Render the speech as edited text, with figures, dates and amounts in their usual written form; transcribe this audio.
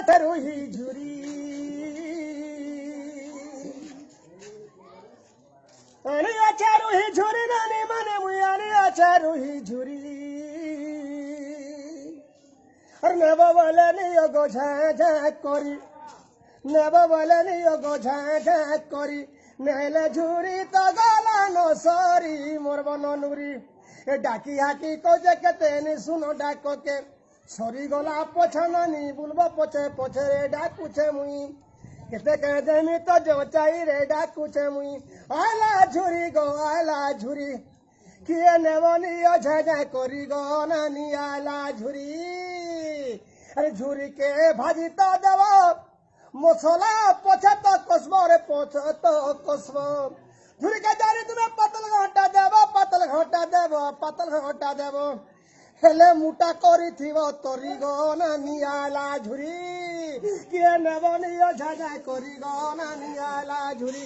আঠে রুহি ঝুরি আনি আছে রুহি ঝুরি নানি মানে মুই আনি আছে রুহি ঝুরি আর নেব বলে নিও গো ঝাঁ করি নেব বলে নিও গো ঝাঁ করি নেলে ঝুরি তো গলা নসরি মোর বননুরি ডাকি হাকি কজে কেতে নি শুনো ডাককে সরি গলা পছানি বুলবো পছে পছে রে ডাকুছে মুই কেতে কেদেমি তো জচাই রে ডাকুছে মুই আলা ঝুরি গো আলা ঝুরি কিয়ে নেব নিও ঝাঁ করি গো নানি আলা ঝুরি আরে ঝুরিকে ভাজি তো দেব মশলা পছে তো কসব রে পছে তো কসব ঝুরিকে জানি তুমি পাতল ঘন্টা দেব পাতল ঘন্টা দেব পাতল ঘন্টা দেব হেলে মুটা করিথিব তরি গো নানি আলা ঝুরি কিয়ে নেব নিও ঝাঁ করি গো নানি আলা ঝুরি